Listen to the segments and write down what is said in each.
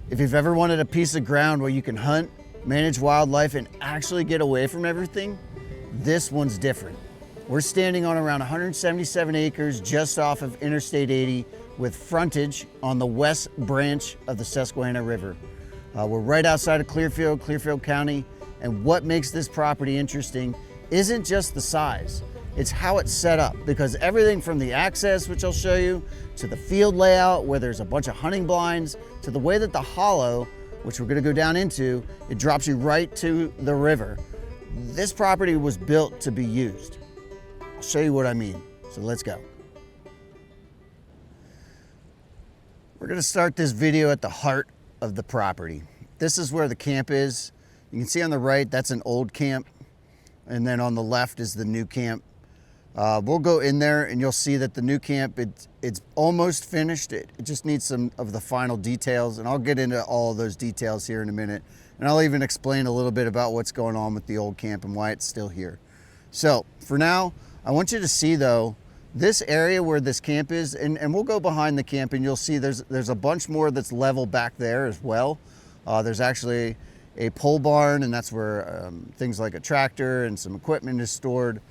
If you've ever wanted a piece of ground where you can hunt, manage wildlife, and actually get away from everything, this one's different. We're standing on around 177 acres just off of Interstate 80 with frontage on the west branch of the Susquehanna River. We're right outside of Clearfield County, and what makes this property interesting isn't just the size, it's how it's set up, because everything from the access, which I'll show you, to the field layout where there's a bunch of hunting blinds, to the way that the hollow, which we're gonna go down into, it drops you right to the river. This property was built to be used. I'll show you what I mean, so let's go. We're gonna start this video at the heart of the property. This is where the camp is. You can see on the right, that's an old camp. And then on the left is the new camp. We'll go in there and you'll see that the new camp, it's almost finished. It just needs some of the final details, and I'll get into all of those details here in a minute. And I'll even explain a little bit about what's going on with the old camp and why it's still here. So for now, I want you to see though, this area where this camp is, and we'll go behind the camp and you'll see there's a bunch more that's level back there as well. There's actually a pole barn, and that's where things like a tractor and some equipment is stored.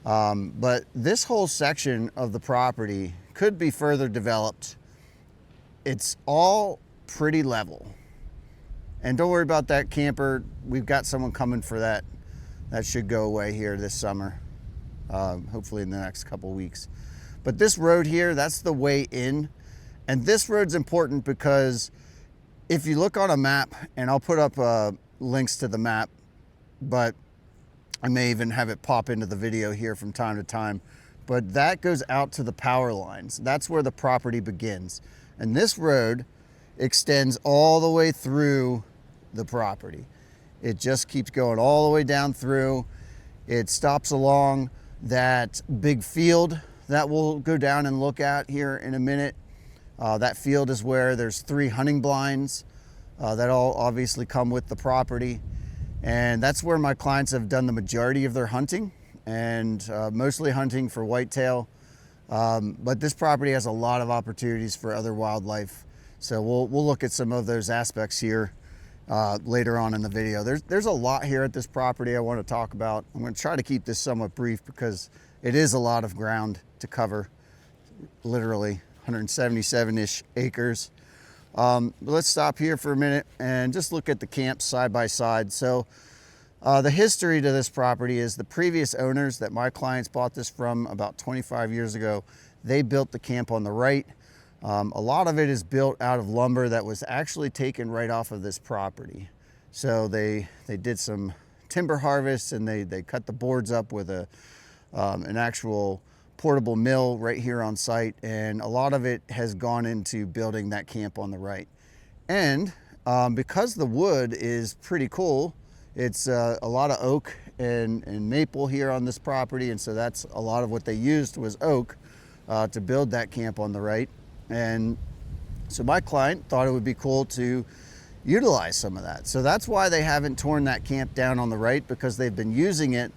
But this whole section of the property could be further developed. It's all pretty level. And don't worry about that camper. We've got someone coming for that. That should go away here this summer, hopefully in the next couple weeks. But this road here, that's the way in. And this road's important because if you look on a map, and I'll put up links to the map, but I may even have it pop into the video here from time to time, but that goes out to the power lines. That's where the property begins. And this road extends all the way through the property. It just keeps going all the way down through. It stops along that big field that we'll go down and look at here in a minute. That field is where there's 3 hunting blinds that all obviously come with the property. And that's where my clients have done the majority of their hunting, and mostly hunting for whitetail. But this property has a lot of opportunities for other wildlife. So we'll look at some of those aspects here later on in the video. There's a lot here at this property I want to talk about. I'm going to try to keep this somewhat brief because it is a lot of ground to cover, literally 177-ish acres. Let's stop here for a minute and just look at the camps side by side. So the history to this property is the previous owners that my clients bought this from about 25 years ago, they built the camp on the right. A lot of it is built out of lumber that was actually taken right off of this property. So they did some timber harvest, and they cut the boards up with an actual portable mill right here on site, and a lot of it has gone into building that camp on the right. And because the wood is pretty cool, it's a lot of oak and maple here on this property, and so that's a lot of what they used was oak to build that camp on the right. And so my client thought it would be cool to utilize some of that. So that's why they haven't torn that camp down on the right, because they've been using it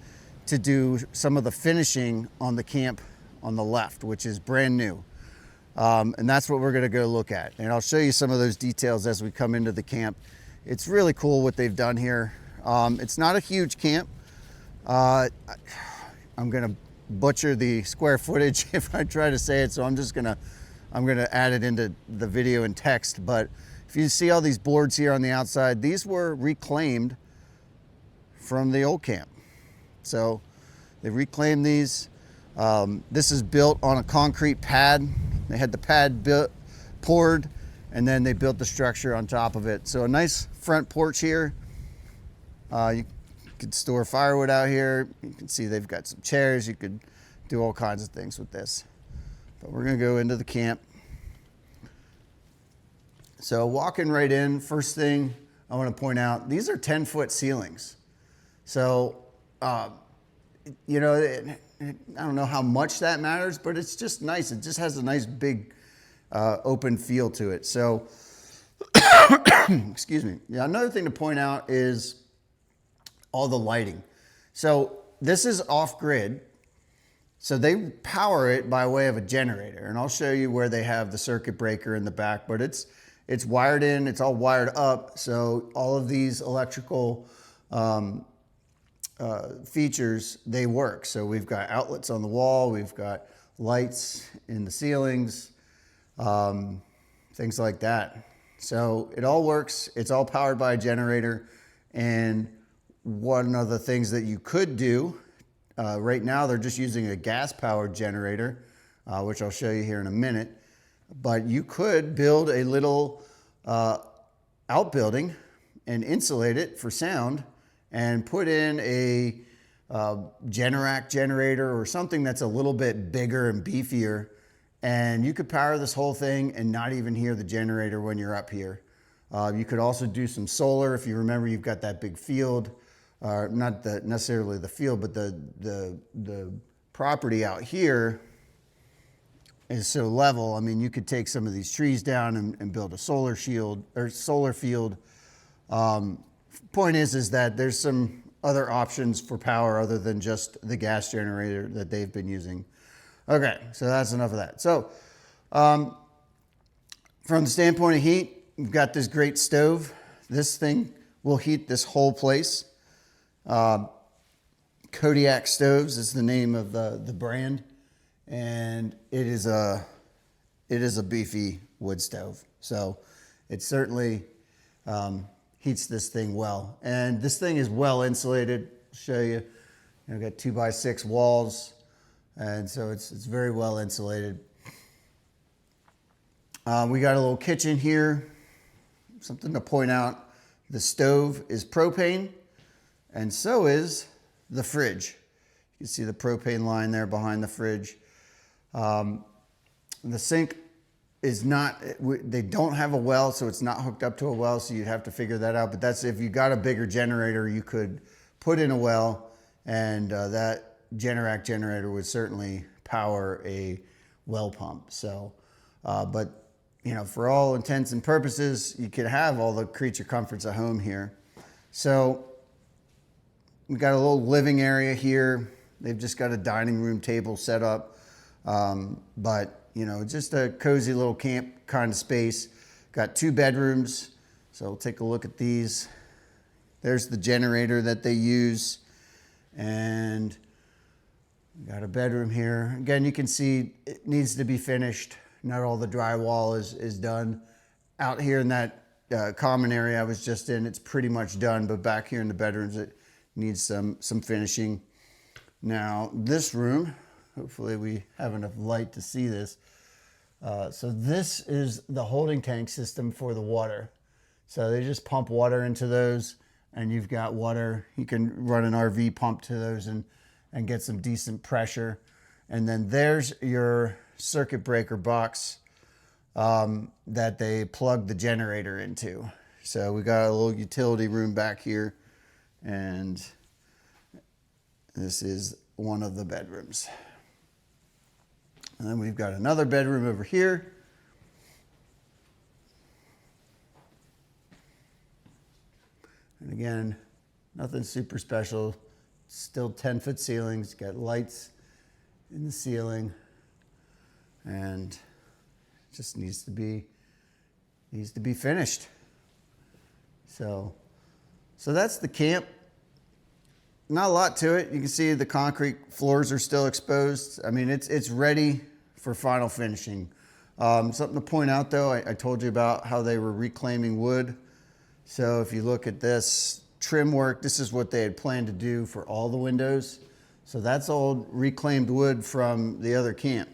to do some of the finishing on the camp on the left, which is brand new. And that's what we're gonna go look at. And I'll show you some of those details as we come into the camp. It's really cool what they've done here. It's not a huge camp. I'm gonna butcher the square footage if I try to say it, so I'm gonna add it into the video in text. But if you see all these boards here on the outside, these were reclaimed from the old camp. So they reclaimed these. This is built on a concrete pad. They had the pad poured, and then they built the structure on top of it. So a nice front porch here. You could store firewood out here. You can see they've got some chairs. You could do all kinds of things with this. But we're gonna go into the camp. So walking right in, first thing I wanna point out, these are 10-foot ceilings. So, you know, I don't know how much that matters, but it's just nice. It just has a nice big open feel to it. So, excuse me. Yeah, another thing to point out is all the lighting. So this is off-grid. So they power it by way of a generator, and I'll show you where they have the circuit breaker in the back, but it's it's wired in, it's all wired up. So all of these electrical features, they work. So we've got outlets on the wall, we've got lights in the ceilings, things like that. So it all works. It's all powered by a generator. And one of the things that you could do, right now they're just using a gas powered generator, which I'll show you here in a minute. But you could build a little outbuilding and insulate it for sound and put in a Generac generator or something that's a little bit bigger and beefier, and you could power this whole thing and not even hear the generator when you're up here. You could also do some solar. If you remember, you've got that big field, not necessarily the field, but the property out here is so level. I mean, you could take some of these trees down and build a solar shield or solar field. Point is that there's some other options for power other than just the gas generator that they've been using. Okay, so that's enough of that. So from the standpoint of heat, we've got this great stove. This thing will heat this whole place. Kodiak Stoves is the name of the brand, and it is a beefy wood stove. So it certainly heats this thing well. And this thing is well insulated. I'll show you. I've got 2x6 walls, and so it's very well insulated. We got a little kitchen here. Something to point out, the stove is propane, and so is the fridge. You can see the propane line there behind the fridge. The sink is not, they don't have a well, so it's not hooked up to a well, so you'd have to figure that out. But that's if you got a bigger generator, you could put in a well, and that Generac generator would certainly power a well pump. So, but you know, for all intents and purposes, you could have all the creature comforts at home here. So we got a little living area here. They've just got a dining room table set up, but you know, just a cozy little camp kind of space. Got 2 bedrooms, so we'll take a look at these. There's the generator that they use, and got a bedroom here. Again, you can see it needs to be finished. Not all the drywall is done. Out here in that common area I was just in, it's pretty much done, but back here in the bedrooms, it needs some finishing. Now, this room, hopefully we have enough light to see this. So this is the holding tank system for the water. So they just pump water into those, and you've got water. You can run an RV pump to those and get some decent pressure. And then there's your circuit breaker box that they plug the generator into. So we got a little utility room back here, and this is one of the bedrooms. And then we've got another bedroom over here. And again, nothing super special. Still 10-foot ceilings, got lights in the ceiling, and it just needs to be finished. So that's the camp. Not a lot to it. You can see the concrete floors are still exposed. I mean, it's ready for final finishing. Something to point out though, I told you about how they were reclaiming wood. So if you look at this trim work, this is what they had planned to do for all the windows. So that's old reclaimed wood from the other camp.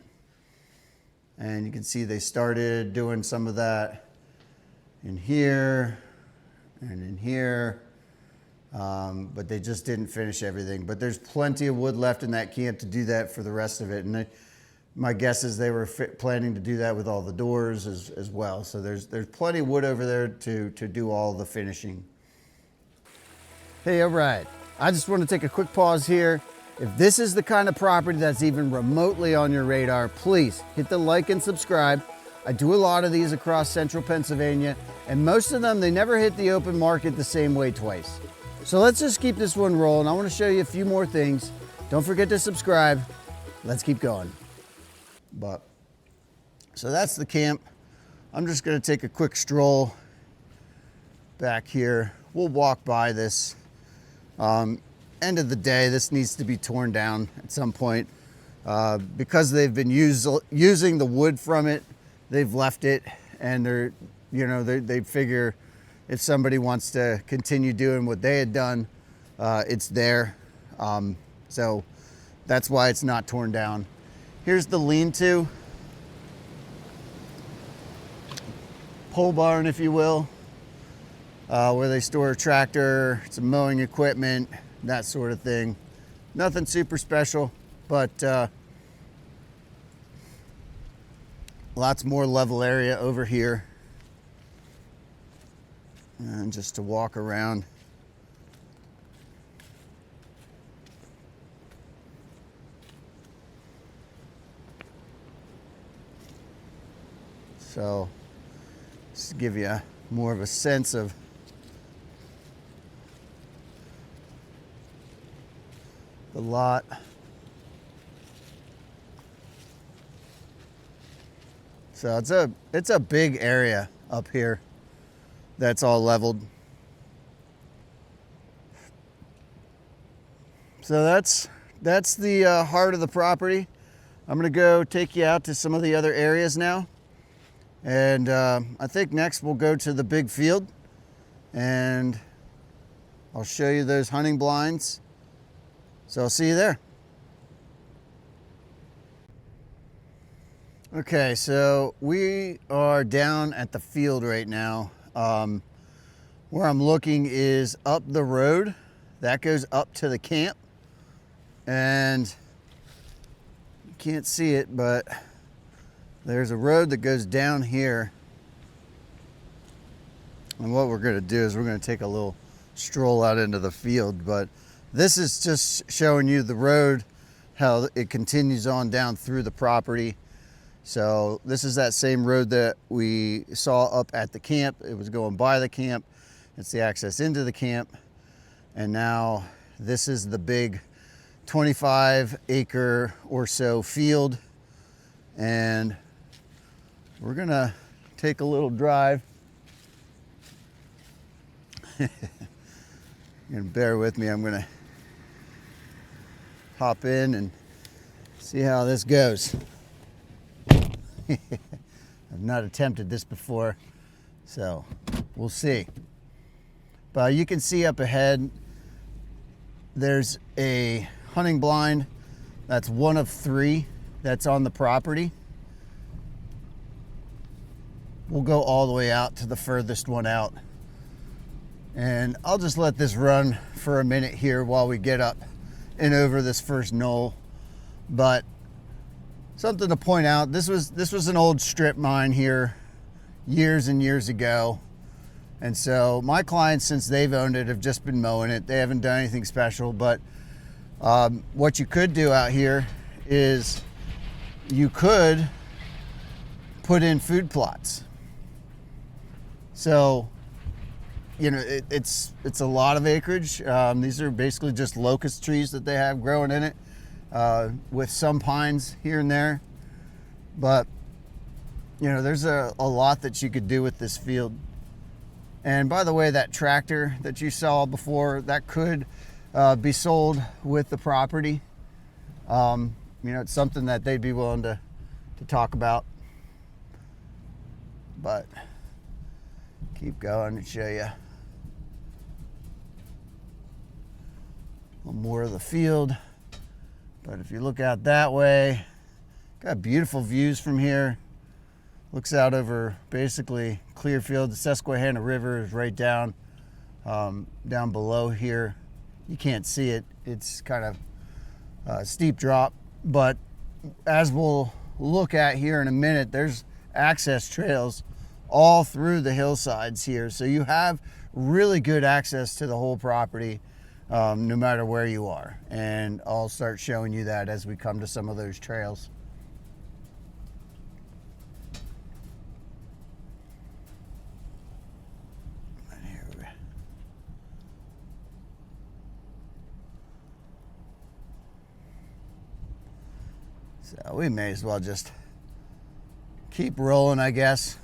And you can see they started doing some of that in here and in here. But they just didn't finish everything. But there's plenty of wood left in that camp to do that for the rest of it. And my guess is they were planning to do that with all the doors as well. So there's plenty of wood over there to do all the finishing. Hey, all right. I just want to take a quick pause here. If this is the kind of property that's even remotely on your radar, please hit the like and subscribe. I do a lot of these across central Pennsylvania, and most of them, they never hit the open market the same way twice. So let's just keep this one rolling. I want to show you a few more things. Don't forget to subscribe. Let's keep going. So that's the camp. I'm just going to take a quick stroll back here. We'll walk by this. End of the day, this needs to be torn down at some point. Because they've been using the wood from it, they've left it, and they figure if somebody wants to continue doing what they had done, it's there. So that's why it's not torn down. Here's the lean-to, pole barn, if you will, where they store a tractor, some mowing equipment, that sort of thing. Nothing super special, but lots more level area over here. And just to walk around. So, just to give you more of a sense of the lot. So it's a big area up here that's all leveled. So that's the heart of the property. I'm gonna go take you out to some of the other areas now. And I think next we'll go to the big field and I'll show you those hunting blinds. So I'll see you there. Okay, so we are down at the field right now. Where I'm looking is up the road. That goes up to the camp. And you can't see it, but there's a road that goes down here. And what we're gonna do is we're gonna take a little stroll out into the field, but this is just showing you the road, how it continues on down through the property. So this is that same road that we saw up at the camp. It was going by the camp. It's the access into the camp. And now this is the big 25 acre or so field. And we're gonna take a little drive. You're gonna bear with me. I'm gonna hop in and see how this goes. I've not attempted this before, so we'll see. But you can see up ahead, there's a hunting blind. That's one of 3 that's on the property. We'll go all the way out to the furthest one out. And I'll just let this run for a minute here while we get up and over this first knoll. But something to point out, this was an old strip mine here years and years ago. And so my clients, since they've owned it, have just been mowing it. They haven't done anything special, but what you could do out here is you could put in food plots. So, you know, it's a lot of acreage. These are basically just locust trees that they have growing in it. With some pines here and there, but you know, there's a lot that you could do with this field. And by the way, that tractor that you saw before, that could be sold with the property. You know, it's something that they'd be willing to talk about. But keep going and show you a little more of the field. But if you look out that way, got beautiful views from here. Looks out over basically Clearfield. The Susquehanna River is right down below here. You can't see it. It's kind of a steep drop. But as we'll look at here in a minute, there's access trails all through the hillsides here. So you have really good access to the whole property. No matter where you are. And I'll start showing you that as we come to some of those trails. And here we go. So we may as well just keep rolling, I guess.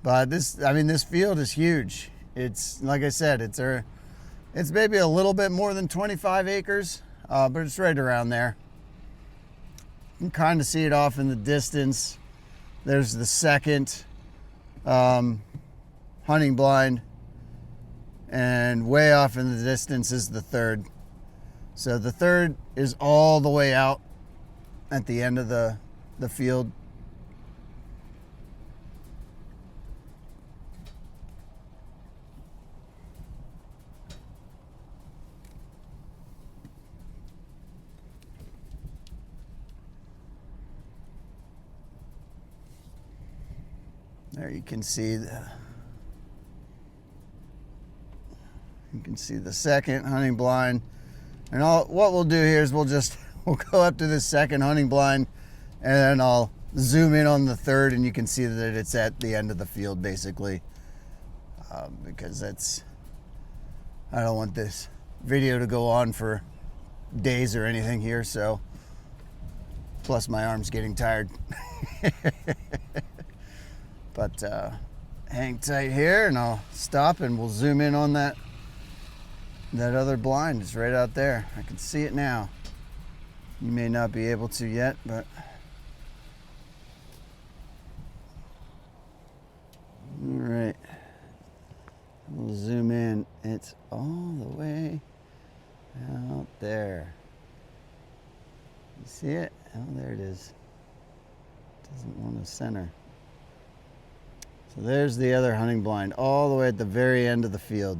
But this field is huge. It's, like I said, it's maybe a little bit more than 25 acres, but it's right around there. You can kind of see it off in the distance. There's the second hunting blind, and way off in the distance is the third. So the third is all the way out at the end of the field. There you can see the second hunting blind. And what we'll do here is we'll go up to the second hunting blind, and then I'll zoom in on the third, and you can see that it's at the end of the field basically, because I don't want this video to go on for days or anything here, so plus my arm's getting tired. But hang tight here, and I'll stop, and we'll zoom in on that other blind. It's right out there. I can see it now. You may not be able to yet, but all right. We'll zoom in. It's all the way out there. You see it? Oh, there it is. Doesn't want to center. So there's the other hunting blind, all the way at the very end of the field.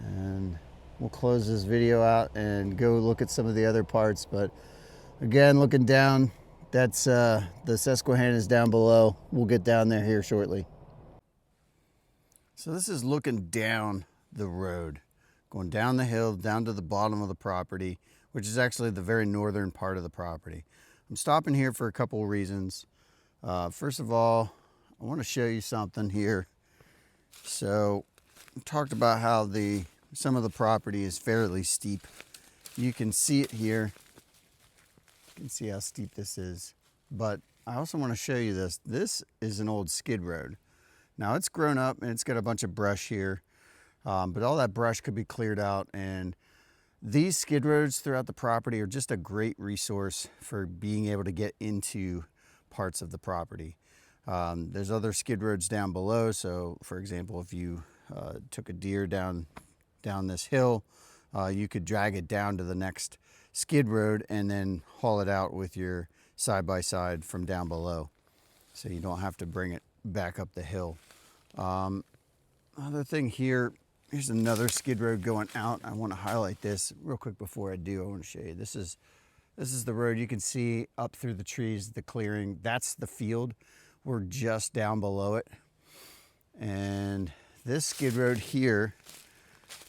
And we'll close this video out and go look at some of the other parts. But again, looking down, that's the Susquehanna is down below. We'll get down there here shortly. So this is looking down the road, going down the hill, down to the bottom of the property, which is actually the very northern part of the property. I'm stopping here for a couple of reasons. First of all, I want to show you something here. So we talked about how some of the property is fairly steep. You can see it here. You can see how steep this is. But I also want to show you this. This is an old skid road. Now it's grown up and it's got a bunch of brush here, but all that brush could be cleared out, and these skid roads throughout the property are just a great resource for being able to get into parts of the property. There's other skid roads down below. So for example, if you took a deer down this hill, you could drag it down to the next skid road and then haul it out with your side-by-side from down below. So you don't have to bring it back up the hill. Other thing here, here's another skid road going out. I want to highlight this real quick before I do. I want to show you. This is the road. You can see up through the trees, the clearing. That's the field. We're just down below it. And this skid road here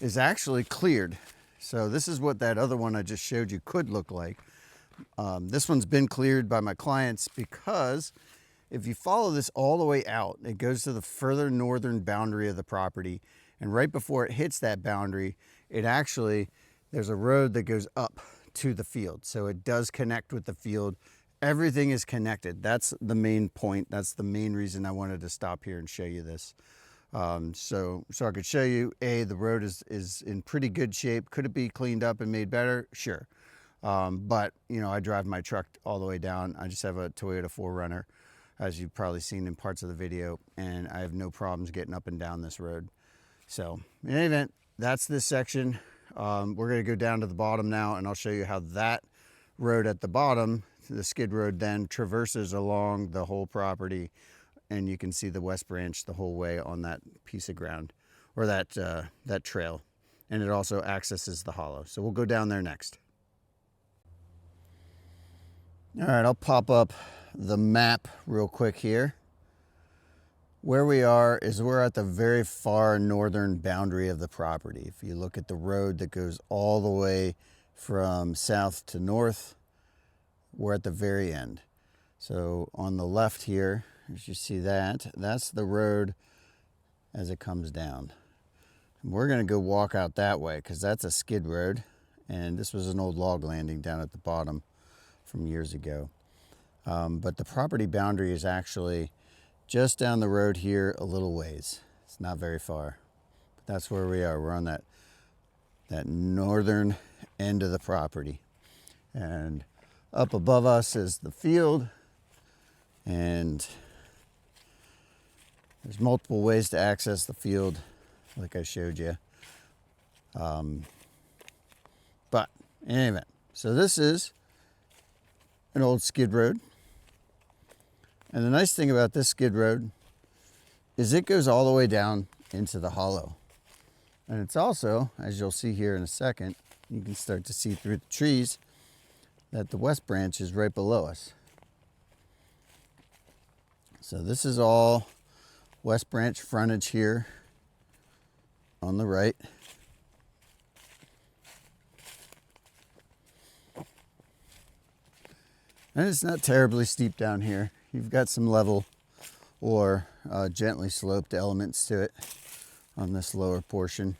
is actually cleared. So this is what that other one I just showed you could look like. This one's been cleared by my clients because if you follow this all the way out, it goes to the further northern boundary of the property. And right before it hits that boundary, there's a road that goes up to the field. So it does connect with the field. Everything is connected. That's the main point. That's the main reason I wanted to stop here and show you this. So I could show you, the road is in pretty good shape. Could it be cleaned up and made better? Sure. But I drive my truck all the way down. I just have a Toyota 4Runner, as you've probably seen in parts of the video, and I have no problems getting up and down this road. So in any event, that's this section. We're going to go down to the bottom now, and I'll show you how that road at the bottom, the skid road, then traverses along the whole property, and you can see the West Branch the whole way on that piece of ground, or that trail, and it also accesses the hollow. So we'll go down there next. All right, I'll pop up the map real quick here. Where we are is we're at the very far northern boundary of the property. If you look at the road that goes all the way from south to north, we're at the very end. So on the left here, as you see that's the road as it comes down. And we're gonna go walk out that way because that's a skid road, and this was an old log landing down at the bottom from years ago. But the property boundary is actually just down the road here a little ways. It's not very far. But that's where we are. We're on that northern end of the property. And up above us is the field, and there's multiple ways to access the field, like I showed you. But in any event, so this is an old skid road. And the nice thing about this skid road is it goes all the way down into the hollow. And it's also, as you'll see here in a second, you can start to see through the trees that the west branch is right below us. So this is all west branch frontage here on the right. And it's not terribly steep down here. You've got some level or gently sloped elements to it on this lower portion.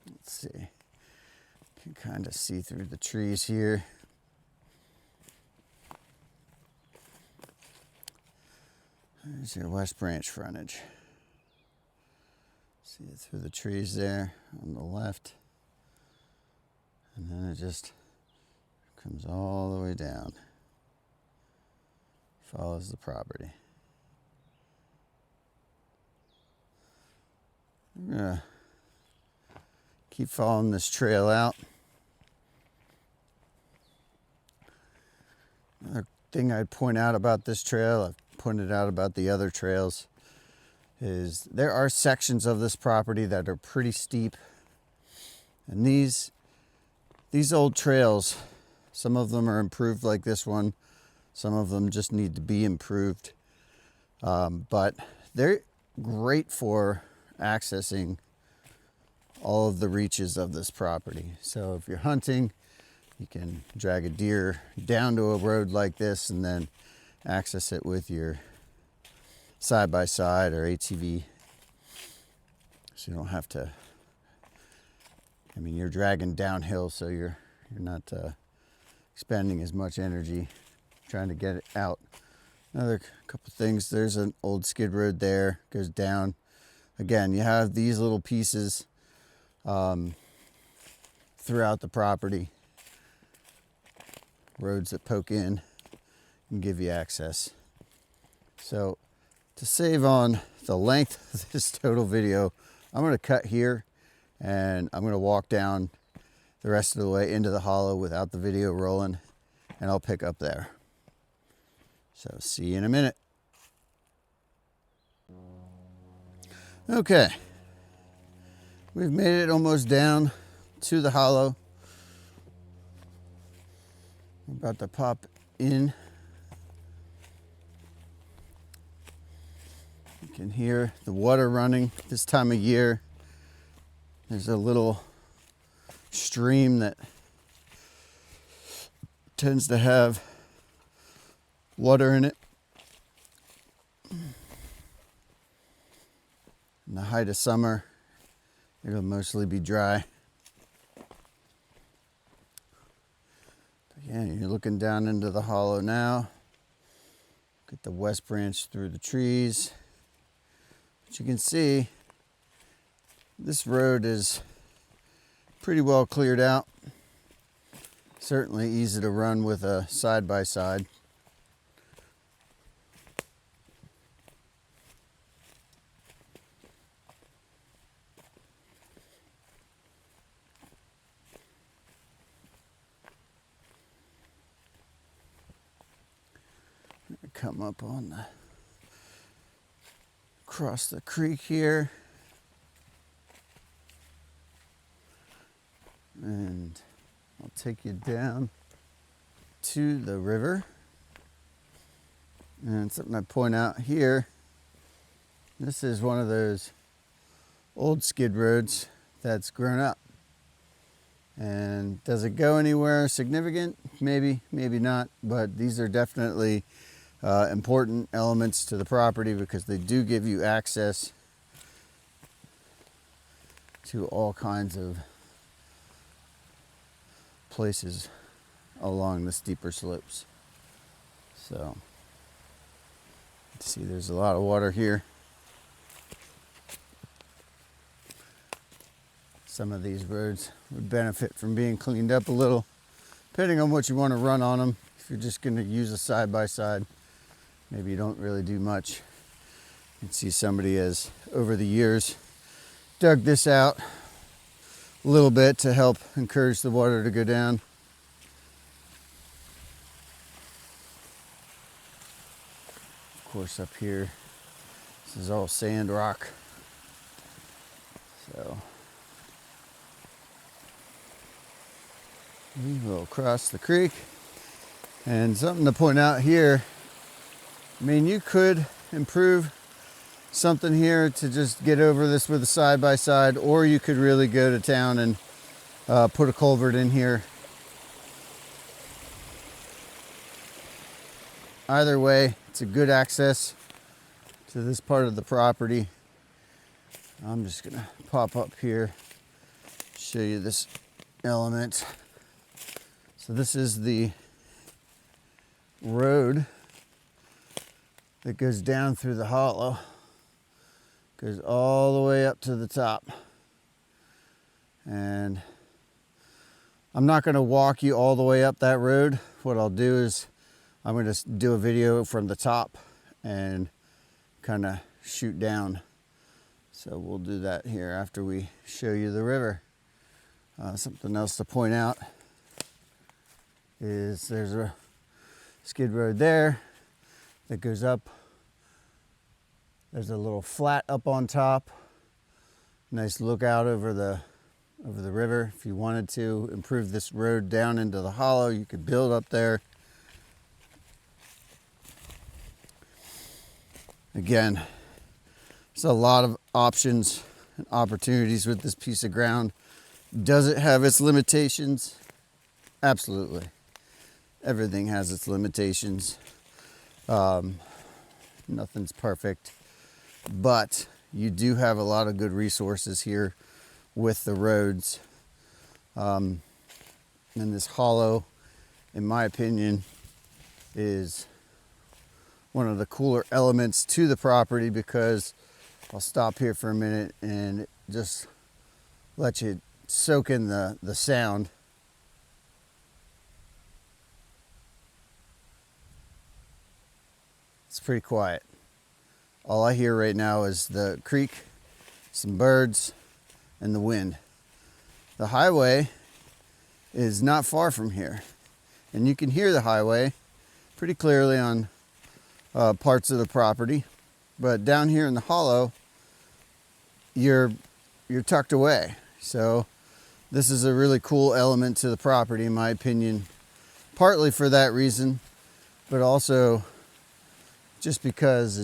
Let's see. You can kind of see through the trees here. There's your west branch frontage. See it through the trees there on the left. And then it just comes all the way down. Follows the property. I'm gonna keep following this trail out. Another thing I'd point out about this trail, I've pointed out about the other trails, is there are sections of this property that are pretty steep. And these old trails, some of them are improved like this one. Some of them just need to be improved. But they're great for accessing all of the reaches of this property. So if you're hunting, you can drag a deer down to a road like this and then access it with your side-by-side or ATV. So you don't have to, I mean, you're dragging downhill, so you're not expending as much energy trying to get it out. Another couple things, there's an old skid road there, goes down. Again, you have these little pieces throughout the property, roads that poke in and give you access. So to save on the length of this total video, I'm going to cut here and I'm going to walk down the rest of the way into the hollow without the video rolling, and I'll pick up there. So see you in a minute. Okay, we've made it almost down to the hollow. We're about to pop in. You can hear the water running this time of year. There's a little stream that tends to have water in it. In the height of summer, it'll mostly be dry. But yeah, you're looking down into the hollow now. Get the west branch through the trees. But you can see this road is pretty well cleared out. Certainly easy to run with a side-by-side. Come up on the across the creek here, and I'll take you down to the river. And something I point out here, this is one of those old skid roads that's grown up. And does it go anywhere significant? Maybe, maybe not, but these are definitely important elements to the property because they do give you access to all kinds of places along the steeper slopes. So, see, there's a lot of water here. Some of these roads would benefit from being cleaned up a little, depending on what you want to run on them. If you're just going to use a side-by-side, maybe you don't really do much. You can see somebody has, over the years, dug this out a little bit to help encourage the water to go down. Of course, up here, this is all sand rock. So we will cross the creek. And something to point out here, I mean, you could improve something here to just get over this with a side-by-side, or you could really go to town and put a culvert in here. Either way, it's a good access to this part of the property. I'm just gonna pop up here, show you this element. So this is the road that goes down through the hollow, goes all the way up to the top. And I'm not gonna walk you all the way up that road. What I'll do is I'm going to do a video from the top and kind of shoot down. So we'll do that here after we show you the river. Something else to point out is there's a skid road there that goes up. There's a little flat up on top. Nice lookout over the river. If you wanted to improve this road down into the hollow, you could build up there. Again, there's a lot of options and opportunities with this piece of ground. Does it have its limitations? Absolutely. Everything has its limitations. Nothing's perfect, but you do have a lot of good resources here with the roads. And this hollow, in my opinion, is one of the cooler elements to the property, because I'll stop here for a minute and just let you soak in the sound. It's pretty quiet. All I hear right now is the creek, some birds, and the wind. The highway is not far from here, and you can hear the highway pretty clearly on parts of the property, but down here in the hollow, you're tucked away. So this is a really cool element to the property, in my opinion, partly for that reason, but also just because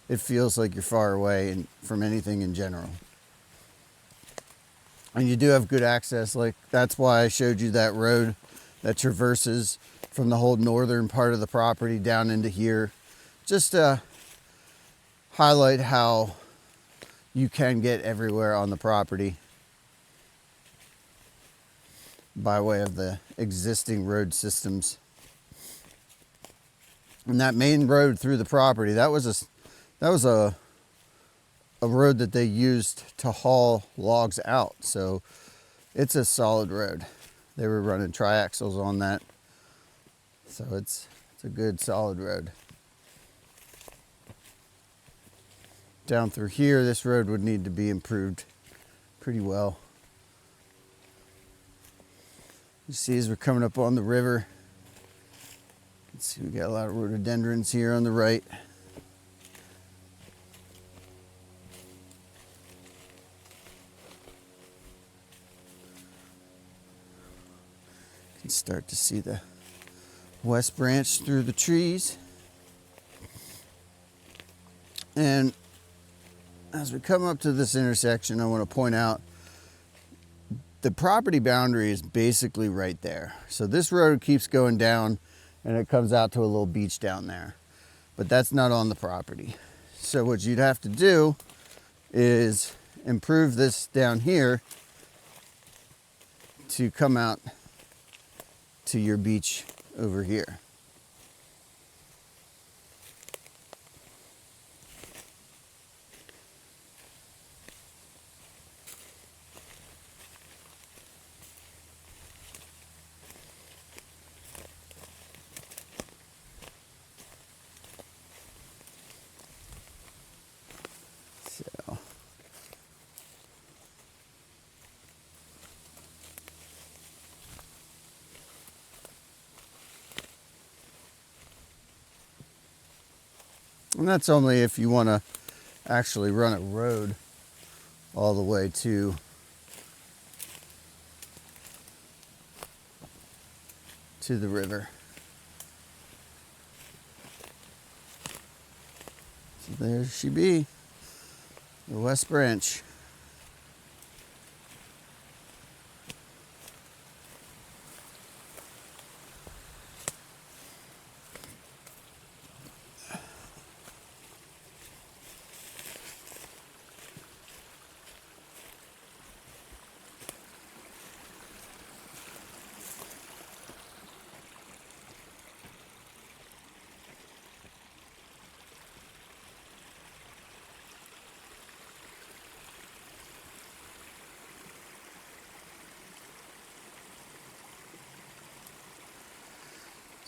it feels like you're far away from anything in general. And you do have good access. Like, that's why I showed you that road that traverses from the whole northern part of the property down into here, just to highlight how you can get everywhere on the property by way of the existing road systems. And that main road through the property, that was a road that they used to haul logs out. So it's a solid road. They were running triaxles on that. So it's a good solid road. Down through here, this road would need to be improved pretty well. You see, as we're coming up on the river, you can see we got a lot of rhododendrons here on the right. You can start to see the west branch through the trees. And as we come up to this intersection, I want to point out the property boundary is basically right there. So this road keeps going down and it comes out to a little beach down there, but that's not on the property. So what you'd have to do is improve this down here to come out to your beach over here. So and that's only if you want to actually run a road all the way to the river. So there she be, the West Branch.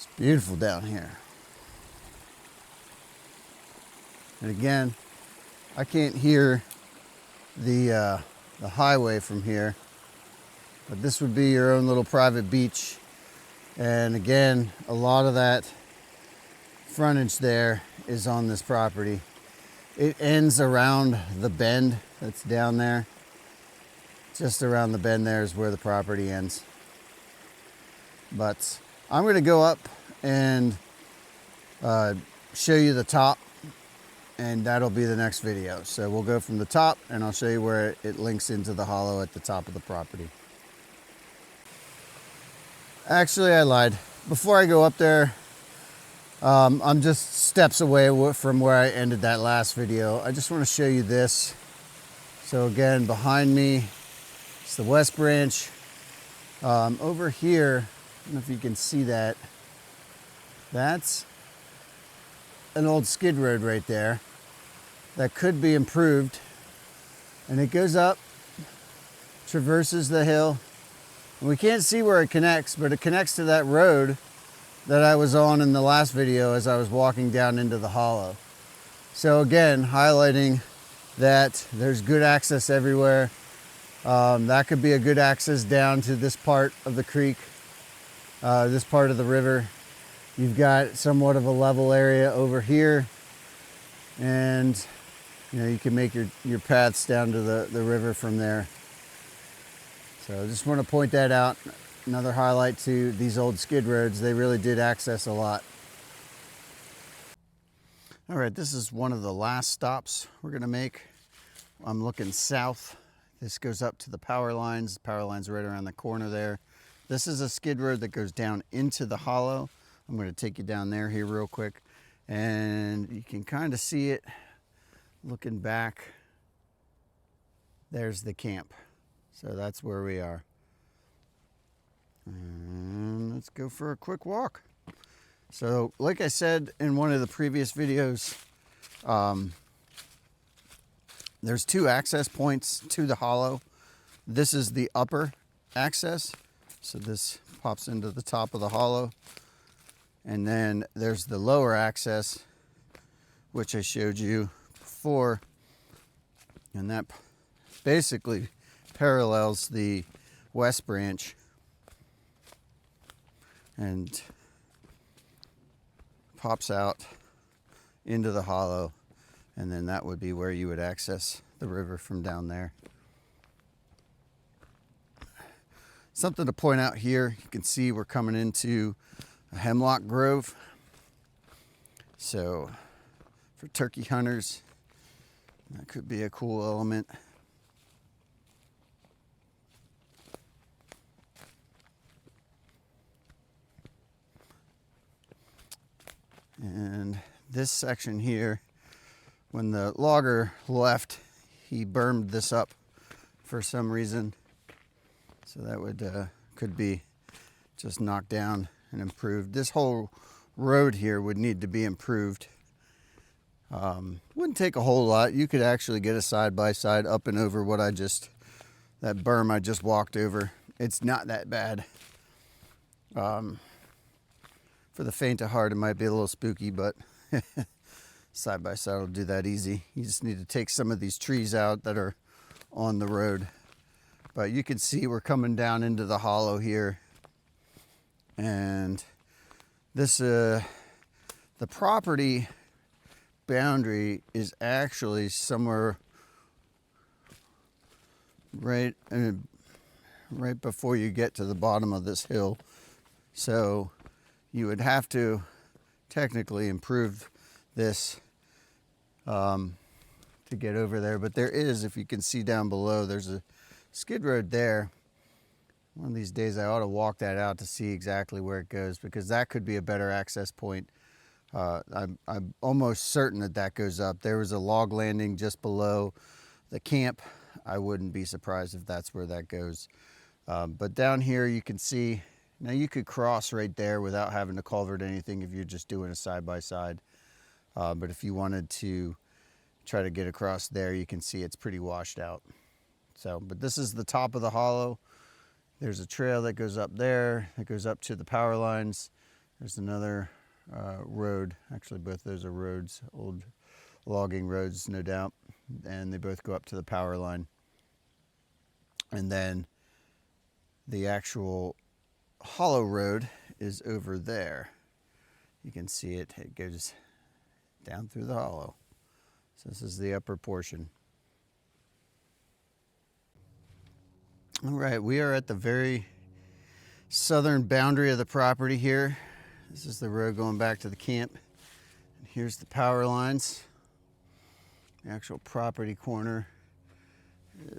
It's beautiful down here. And again, I can't hear the highway from here, but this would be your own little private beach. And again, a lot of that frontage there is on this property. It ends around the bend that's down there. Just around the bend there is where the property ends. But I'm going to go up and show you the top, and that'll be the next video. So we'll go from the top and I'll show you where it links into the hollow at the top of the property. Actually, I lied. Before I go up there, I'm just steps away from where I ended that last video. I just want to show you this. So again, behind me, it's the West Branch. Over here, I don't know if you can see that. That's an old skid road right there that could be improved. And it goes up, traverses the hill. And we can't see where it connects, but it connects to that road that I was on in the last video as I was walking down into the hollow. So again, highlighting that there's good access everywhere. That could be a good access down to this part of the creek, this part of the river. You've got somewhat of a level area over here, and you know, you can make your paths down to the river from there. So I just want to point that out. Another highlight to these old skid roads. They really did access a lot. All right, this is one of the last stops we're going to make. I'm looking south. This goes up to the power lines. The power line's right around the corner there. This is a skid road that goes down into the hollow. I'm going to take you down there here real quick, and you can kind of see it looking back. There's the camp. So that's where we are. And let's go for a quick walk. So like I said in one of the previous videos, there's two access points to the hollow. This is the upper access. So this pops into the top of the hollow. And then there's the lower access, which I showed you before. And that basically parallels the West Branch and pops out into the hollow, and then that would be where you would access the river from down there. Something to point out here, you can see we're coming into a hemlock grove. So for turkey hunters, that could be a cool element. And this section here, when the logger left, he bermed this up for some reason. So that would could be just knocked down and improved. This whole road here would need to be improved. Wouldn't take a whole lot. You could actually get a side-by-side up and over what that berm I just walked over. It's not that bad. For the faint of heart, it might be a little spooky, but side-by-side will do that easy. You just need to take some of these trees out that are on the road. But you can see we're coming down into the hollow here. And this, the property boundary is actually somewhere right before you get to the bottom of this hill. So you would have to technically improve this to get over there. But there is, if you can see down below, there's a skid road there. One of these days I ought to walk that out to see exactly where it goes, because that could be a better access point. I'm almost certain that goes up. There was a log landing just below the camp. I wouldn't be surprised if that's where that goes. But down here you can see, now you could cross right there without having to culvert anything if you're just doing a side-by-side. But if you wanted to try to get across there, you can see it's pretty washed out. So, but this is the top of the hollow. There's a trail that goes up there, that goes up to the power lines. There's another road. Actually, both those are roads, old logging roads, no doubt. And they both go up to the power line. And then the actual hollow road is over there. You can see it. It goes down through the hollow. So this is the upper portion. All right, we are at the very southern boundary of the property here. This is the road going back to the camp. And here's the power lines. The actual property corner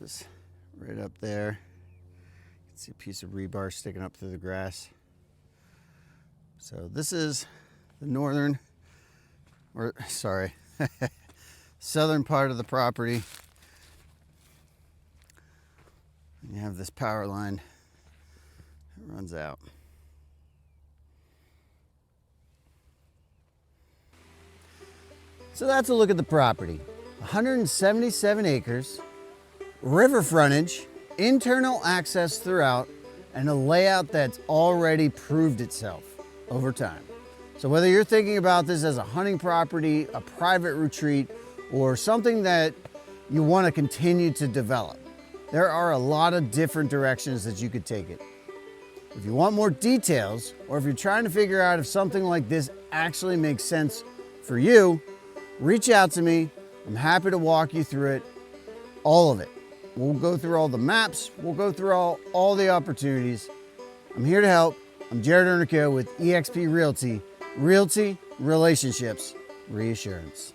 is right up there. You can see a piece of rebar sticking up through the grass. So this is the southern part of the property. You have this power line that runs out. So that's a look at the property. 177 acres, river frontage, internal access throughout, and a layout that's already proved itself over time. So whether you're thinking about this as a hunting property, a private retreat, or something that you want to continue to develop, there are a lot of different directions that you could take it. If you want more details, or if you're trying to figure out if something like this actually makes sense for you, reach out to me. I'm happy to walk you through it, all of it. We'll go through all the maps. We'll go through all the opportunities. I'm here to help. I'm Jared Ernico with eXp Realty. Realty, relationships, reassurance.